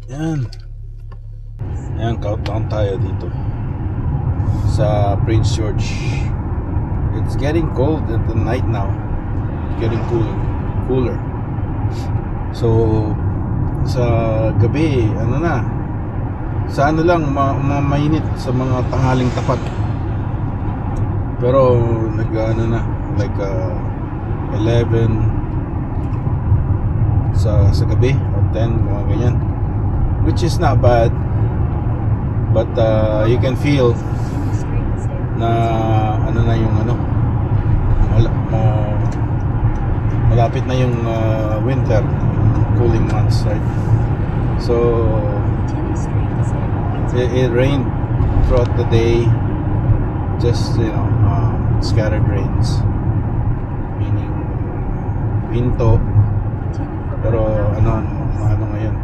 Yan. Ayan, countdown tayo dito sa Prince George. It's getting cold at the night now. It's getting cooler. So sa gabi, ano na, sa ano lang, mainit sa mga tanghaling tapat. Pero nag-ano na, like 11 sa gabi or 10, mga ganyan, which is not bad, but you can feel na ano na yung ano, malapit na yung winter, cooling months, right? So it rained throughout the day, just scattered rains, meaning hinto. Pero ano ngayon,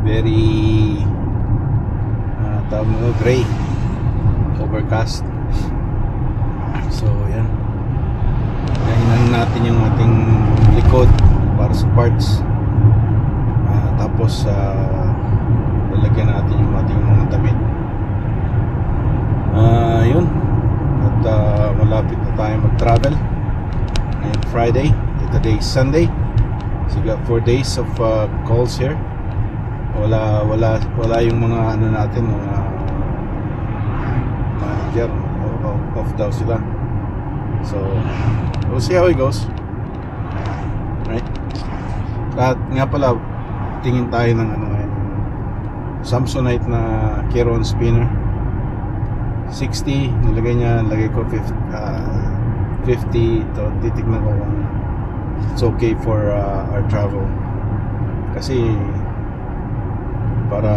very tawag mo, gray, overcast. So yan, gahinan natin yung ating likod para sa parts, tapos lalagyan natin yung ating mga damit. Yun, at malapit na tayo mag-travel ngayong Friday. Today is Sunday, so we got 4 days of calls here. Wala yung mga ano natin, mga manager, off daw sila. So we'll see how it goes, right? At nga pala, tingin tayo ng ano ngayon, Samsonite na Chiron spinner 60, lagay ko 50 to, titignan ko kung it's okay for our travel, kasi para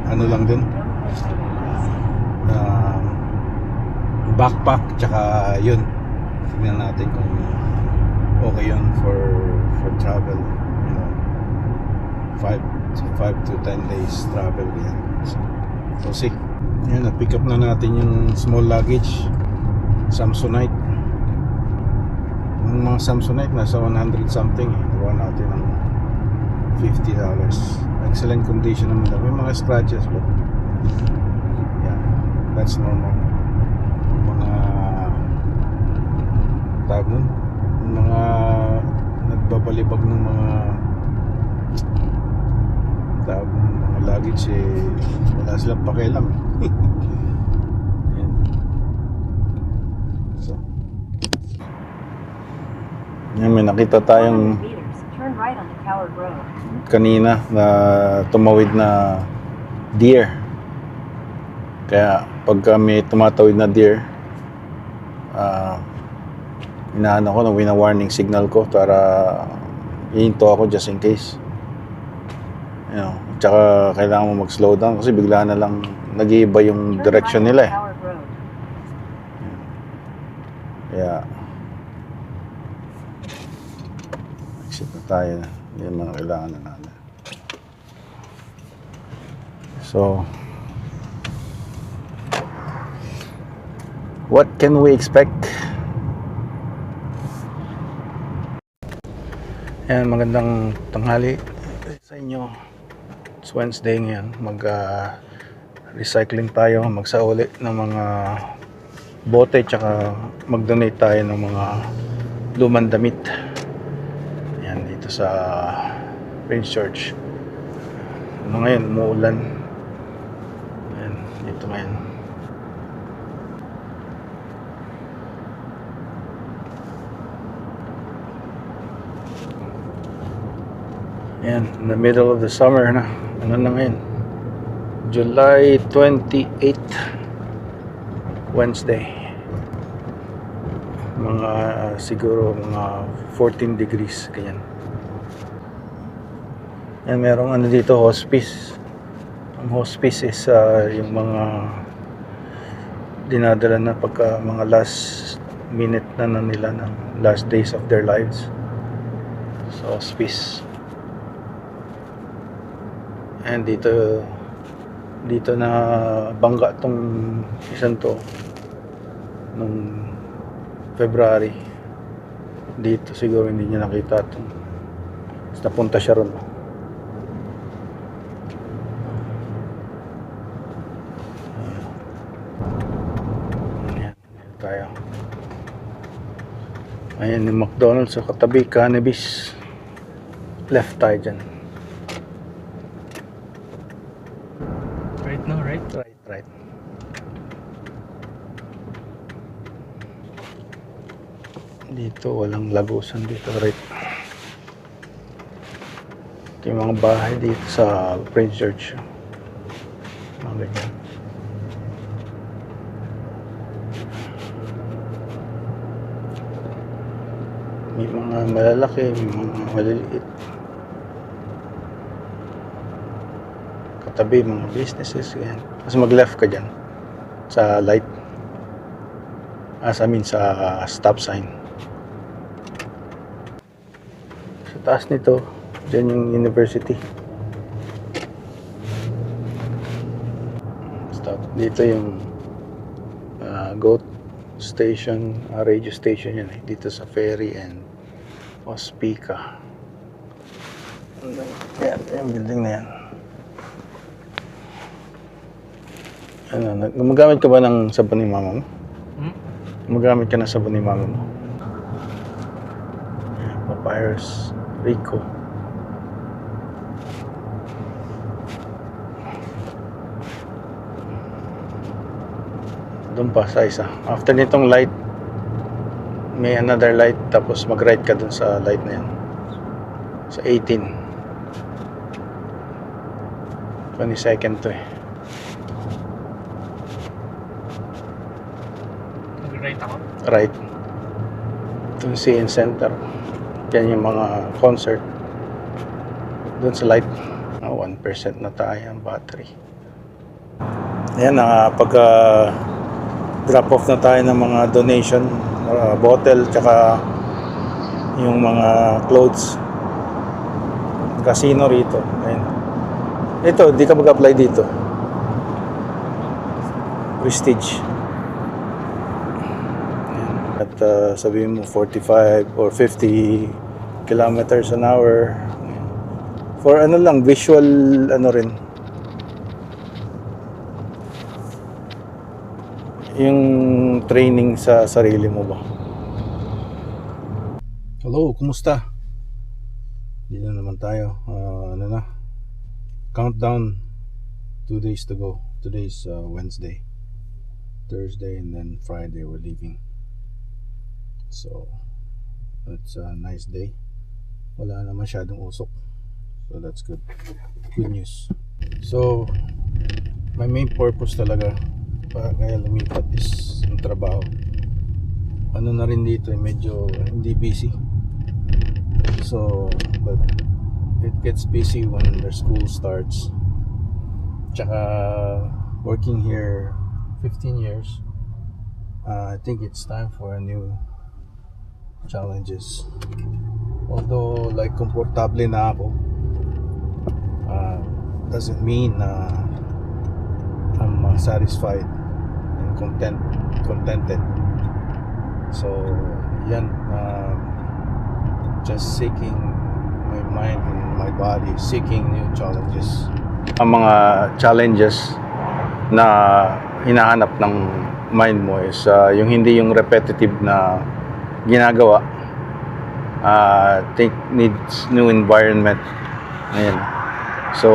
ano lang din, backpack, tsaka yun, tignan natin kung okay yun for travel, 5 to 10 days travel yan. So see, yan, na-pick up na natin yung small luggage Samsonite. Yung mga Samsonite nasa 100 something, gawa natin ng $50. Excellent condition naman daw, may mga scratches, but yeah, that's normal. Mga tawag nun, mga nagbabalibag ng mga tawag ng mga luggage, wala silang pakialam. Yan. So yan, may nakita tayong kanina na tumawid na deer. Kaya pagka may tumatawid na deer, inaano ko, wina-warning signal ko para ihinto ako just in case. Tsaka kailangan mo mag-slow down kasi bigla na lang nag-iiba yung direction nila Kaya exit na tayo. Yan mga kailangan na natin. So what can we expect? Yan, magandang tanghali sa inyo. It's Wednesday ngayon. Recycling tayo, magsauli ng mga bote, tsaka mag-donate tayo ng mga lumang damit. Yan, dito sa Prince George. Ano ngayon, umuulan. Yan, dito ngayon. Yan, in the middle of the summer na. Ano na ngayon? July 28, Wednesday. Mga siguro mga 14 degrees, ganyan. Yan, merong ano dito, hospice. Ang hospice is yung mga dinadala na pagka mga last minute na nila ng last days of their lives. So hospice. And dito na bangga tong isang to nung February. Dito siguro hindi niya nakita itong, napunta siya ron. Ayan yung McDonald's sa katabi, Cannabis. Left tayo dyan. Right now, right? Right. Dito walang lagusan dito, right? Ito yung mga bahay dito sa Prince George. Mga ganyan. May mga malalaki, may mga maliliit. Katabi, mga businesses, yan. Tapos mag-left ka dyan sa light. Sa stop sign. Sa taas nito, dyan yung university. Stop. Dito yung GOAT station, radio station yan dito sa Ferry and Ospika. Yan, yung building na yan. Gumagamit ka ba ng sabon ni mama mo? Gumagamit ka ng sabon ni mama mo? Papyrus Rico. Doon pa sa isa. After nitong light, may another light, tapos mag-right ka dun sa light na yan. Sa 18. 22nd to eh. Mag-right ako? Right. Dun CN Center. Yan yung mga concert. Dun sa light. 1% na tayo ang battery. Ayan, drop off na tayo ng mga donation, bottle, tsaka yung mga clothes. Casino rito. Ayan. Ito, di ka mag-apply dito. Prestige. Ayan. At sabihin mo 45 or 50 kilometers an hour. Ayan. For ano lang, visual ano rin. Yung training sa sarili mo ba? Hello, kumusta? Dito naman tayo. Countdown. 2 days to go. Today's Wednesday, Thursday, and then Friday we're leaving. So it's a nice day. Wala na masyadong usok. So that's good. Good news. So my main purpose talaga kaya lumipat is ang trabaho. Ano na rin dito medyo hindi busy. So but it gets busy when their school starts. Tsaka working here 15 years, I think it's time for a new challenges. Although like komportable na ako, doesn't mean I'm satisfied and contented. So yan, just seeking my mind and my body, seeking new challenges. Ang mga challenges na hinahanap ng mind mo is yung hindi yung repetitive na ginagawa. I think needs new environment. Ayan. So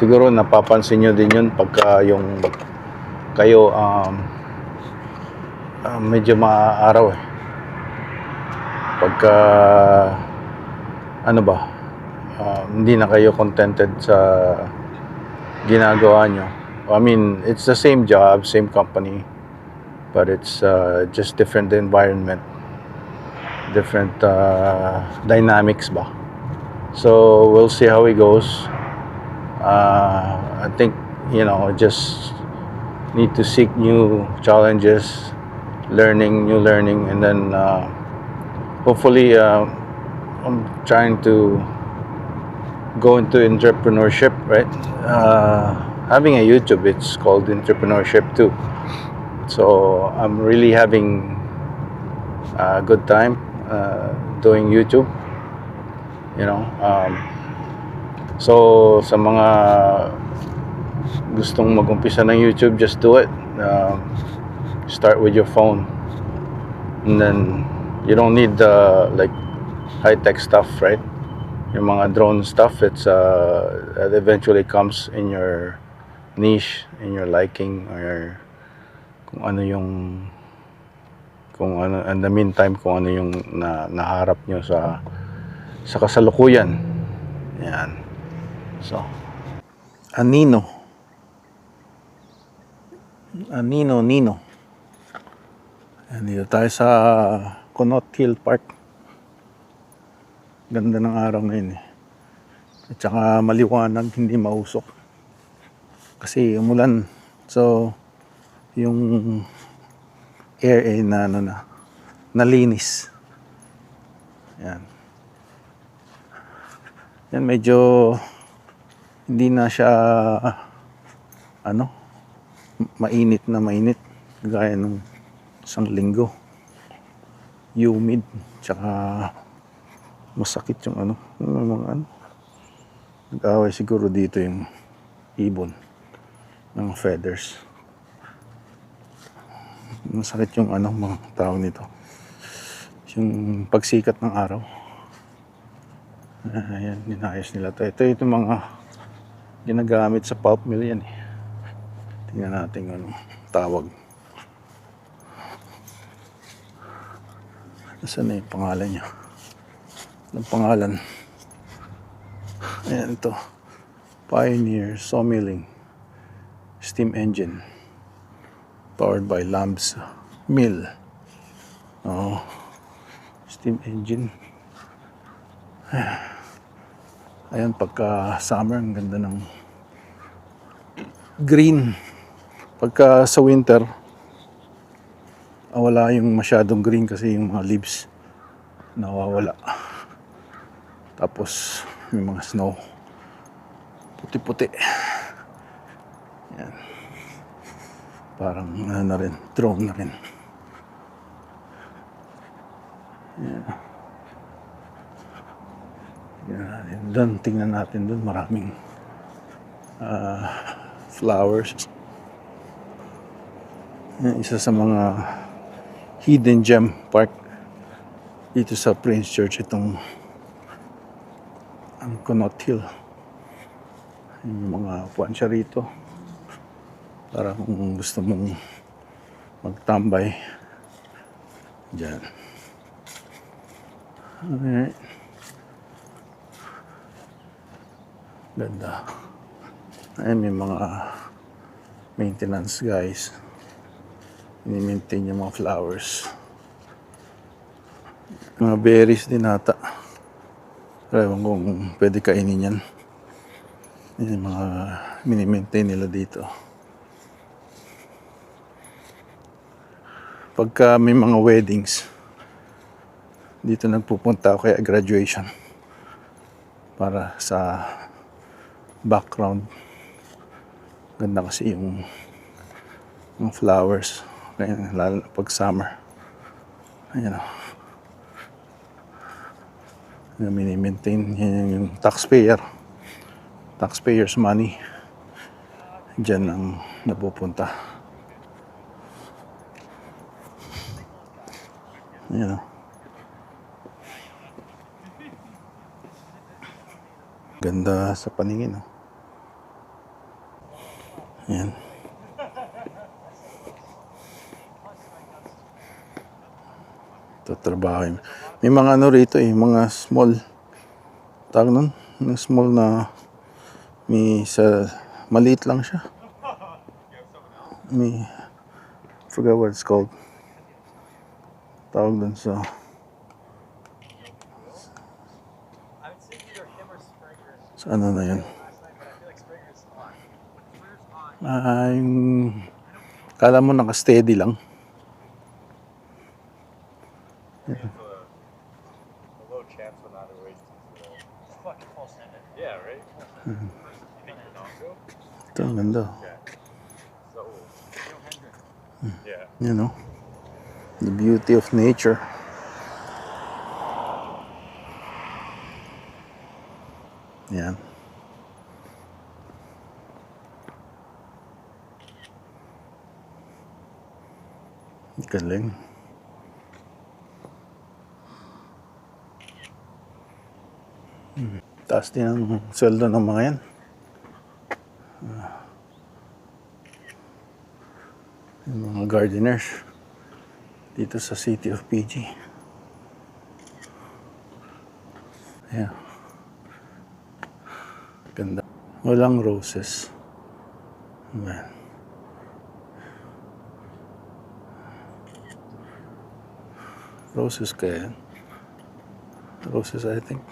siguro napapansin nyo din yun pagka yung kayo medyo maaaraw eh. Pagka ano ba, hindi na kayo contented sa ginagawa nyo. I mean, it's the same job, same company, but it's just different environment, different dynamics ba. So we'll see how it goes. I think, just need to seek new challenges, new learning, and then hopefully I'm trying to go into entrepreneurship, right? Having a YouTube, it's called entrepreneurship too. So I'm really having a good time doing YouTube, so sa mga gustong mag-umpisa ng YouTube, just do it. Start with your phone and then You don't need like high-tech stuff, right? Yung mga drone stuff, it eventually comes in your niche, in your liking, or kung ano yung in the meantime kung ano yung naharap nyo sa kasalukuyan. Yan. So, Nino. Dito tayo sa Conot Hill Park. Ganda ng araw ngayon eh. At saka maliwanag, hindi mausok. Kasi umulan. So, yung air ay nalinis. Yan. Yan, medyo hindi na siya mainit gaya nung isang linggo. Humid, tsaka masakit yung nag-away siguro dito yung ibon ng feathers. Masakit yung mga tawag nito, yung pagsikat ng araw. Ayan, ninayos nila ito yung mga ginagamit sa pulp mill yan eh. Tingnan natin anong tawag. Nasaan na yung pangalan niya? Anong pangalan? Ayan, ito. Pioneer Sawmilling Steam Engine powered by Lamb's Mill. Steam engine. Ayan, pagka summer, ang ganda ng green. Pagka sa winter, wala yung masyadong green kasi yung mga leaves nawawala. Tapos may mga snow, puti-puti. Yan. Parang na rin, drone na rin. Yan. Tingnan natin doon, maraming flowers. Yan, isa sa mga hidden gem park dito sa Prince George, itong ang Conot Hill. Yung mga puwan siya rito para kung gusto mong magtambay dyan. Alright. Ganda. Ayan, may mga maintenance guys. Ini-maintain yung mga flowers. Mga berries din ata. Pero ewan kung pwede kainin yan. Yan yung mga mini-maintain nila dito. Pagka may mga weddings, dito nagpupunta ako, kaya graduation. Para sa background. Ganda kasi yung flowers. Kaya lalo na pag summer. Ayan o. Mini-maintain yung taxpayers money. Diyan ang napupunta. Ayan o. Ganda sa paningin o. Ayan. Ito trabaho. May mga rito mga small, tawag nun, small na, maliit lang siya. Forgot what it's called. Tawag dun sa, ano na yun? Yung kala mo naka-steady lang. Ito, ang ganda. You know, the beauty of nature. Yan. Galing. Taas din ang sweldo ng mga yan. Yung mga gardeners dito sa City of PG. Ayan. Ganda. Walang roses. Ayan. Roses kaya yan? Roses, I think.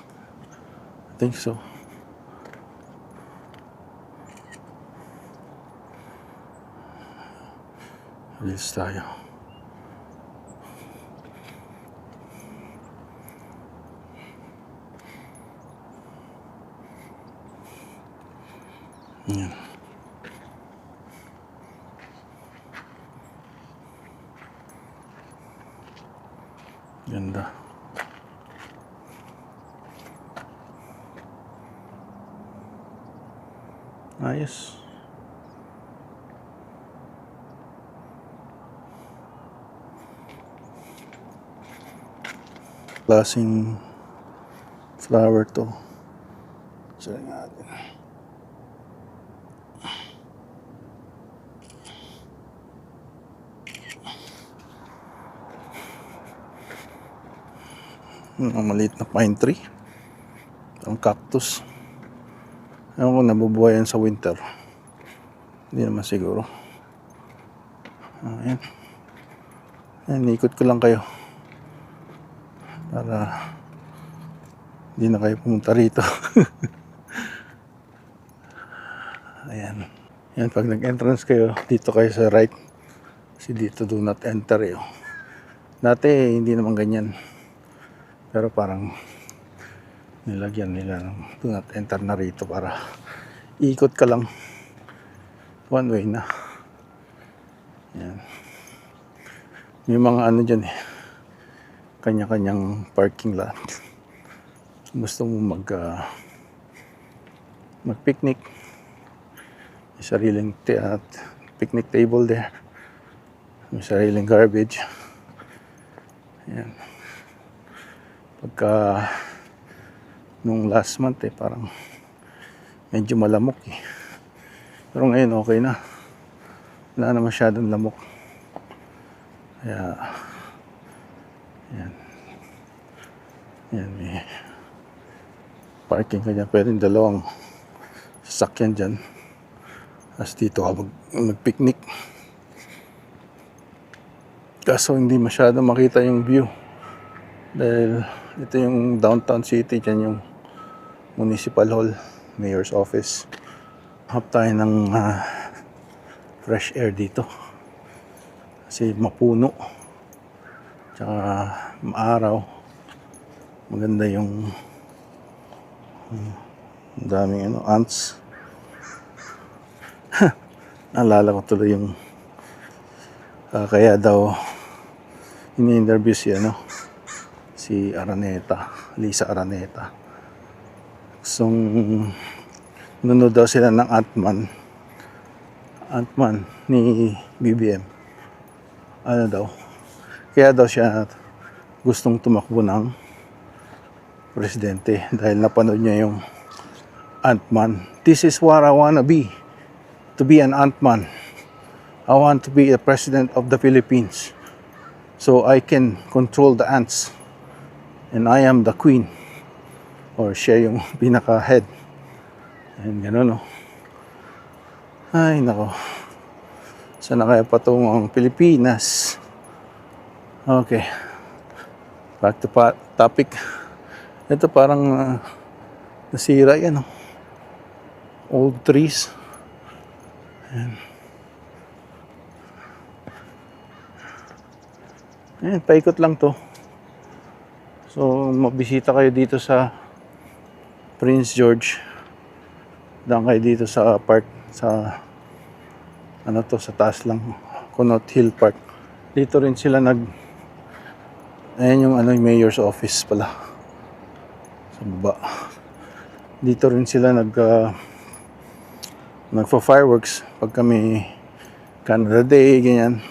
I think so. Alis tayo. Ayan. Ganda. Ayos. Klaseng flower to. Sila natin. Ang maliit na pine tree. Ang cactus. Ewan ko, nabubuhay yan sa winter. Hindi naman siguro. Ayan. Ayan, ikot ko lang kayo. Para hindi na kayo pumunta rito. Ayan. Ayan, pag nag-entrance kayo, dito kayo sa right. Kasi dito do not enter eh. Dati, hindi naman ganyan. Pero parang nilagyan nila ng do not enter na rito para ikot ka lang. One way na. Ayan. May mga ano dyan eh. Kanya-kanyang parking lot. Gusto mo mag-picnic. May sariling picnic table there. May sariling garbage. Ayan. Pagka nung last month parang medyo malamok eh. Pero ngayon okay na. Wala na masyadong lamok. Kaya yan. Yan, may parking ka dyan. Pwede dalawang sasakyan dyan. Tapos dito ka mag-picnic. Kaso hindi masyado makita yung view. Dahil ito yung downtown city. Dyan yung municipal hall, mayor's office. Hap tayo ng fresh air dito. Kasi mapuno. Tsaka maaraw. Maganda yung daming ants. Naalala ko tuloy yung kaya daw ini-interview si Araneta, Lisa Araneta. So nunod daw sila ng Ant-Man ni BBM. Ano daw? Kaya daw siya gustong tumakbo ng presidente dahil napanood niya yung Ant-Man. This is what I wanna be. To be an Ant-Man. I want to be the president of the Philippines. So I can control the ants. And I am the queen. Or siya yung pinaka-head. And gano'n, no? Ay, nako. Saan na kaya patungo ang Pilipinas? Okay. Back to topic. Ito parang nasira yan, no? Old trees. Ayan. Ayan, paikot lang to. So, mabisita kayo dito sa Prince George. Daan kayo dito sa park, sa sa taas lang, Conot Hill Park. Dito rin sila ayan yung mayor's office pala. Sa baba. Dito rin sila nagfa-fireworks pag kami Canada Day, ganyan.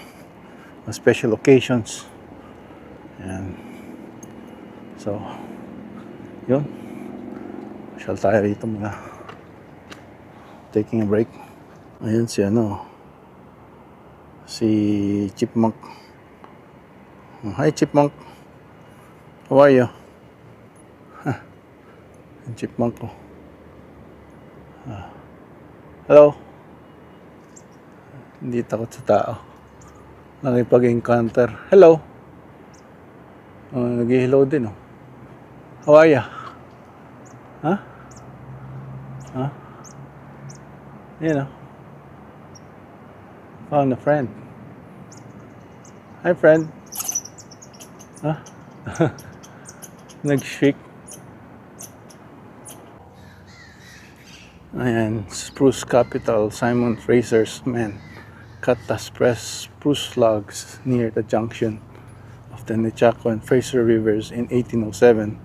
Special occasions. Ayan. So, yun. Shall tayo rito muna. Taking a break. Ayun si si Chipmunk. Hi Chipmunk. How are you? Yung Chipmunk ko. Hello. Hindi takot sa tao. Nakipag-encounter. Hello. Nag-hello din How are you? Huh? Huh? Found a friend. Hi friend. Huh? Nag-shake. Ayan, spruce capital, Simon Fraser's men cut the spruce logs near the junction of the Nechako and Fraser rivers in 1807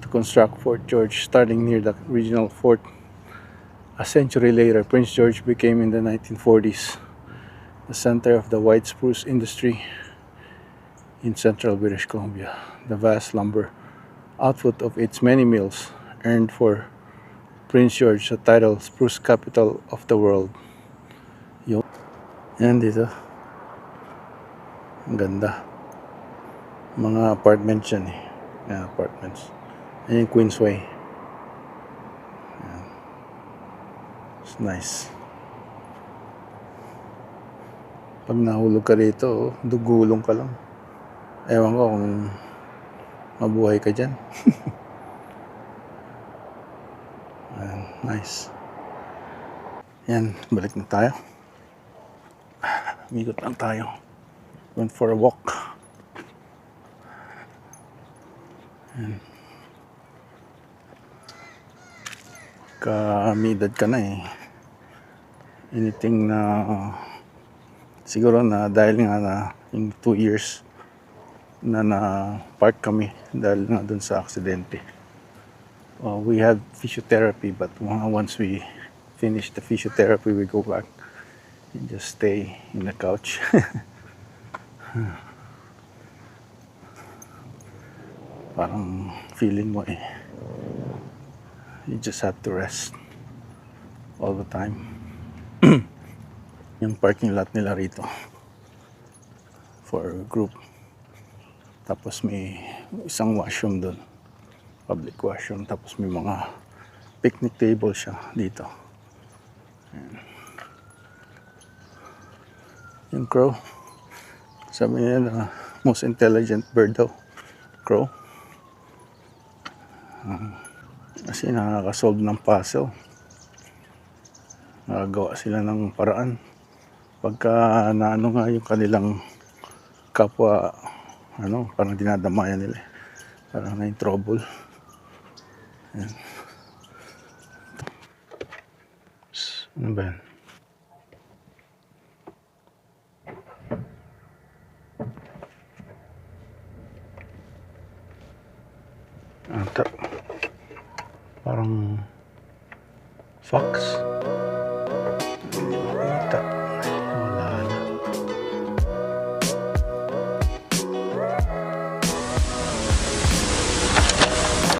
to construct Fort George, starting near the original fort. A century later, Prince George became in the 1940s the center of the white spruce industry in central British Columbia. The vast lumber output of its many mills earned for Prince George the title Spruce Capital of the World. Yan dito. Ang ganda. Mga apartments yan Yan, apartments. Yan yung Queensway. Yan. It's nice. Pag nahulog ka rito, dugulong ka lang. Ewan ko kung mabuhay ka dyan. Yan, nice. Yan, balik na tayo. Migot lang tayo. Went for a walk. Yan. Kamidad ka na anything na siguro na dahil nga na yung 2 years na park kami dahil nga dun sa aksidente. We had physiotherapy, but once we finish the physiotherapy, we go back and just stay in the couch. Parang feeling mo you just have to rest all the time. Yung parking lot nila rito for group, tapos may isang washroom doon, public washroom, tapos may mga picnic table siya dito. Ayan. Yung crow, sabi niya na most intelligent bird daw, crow. Kasi nakakasolve ng puzzle, nakagawa sila ng paraan pagka naano nga yung kanilang kapwa, parang dinadamayan nila, parang na in trouble. Ayan. Ano ba yan? Parang fox.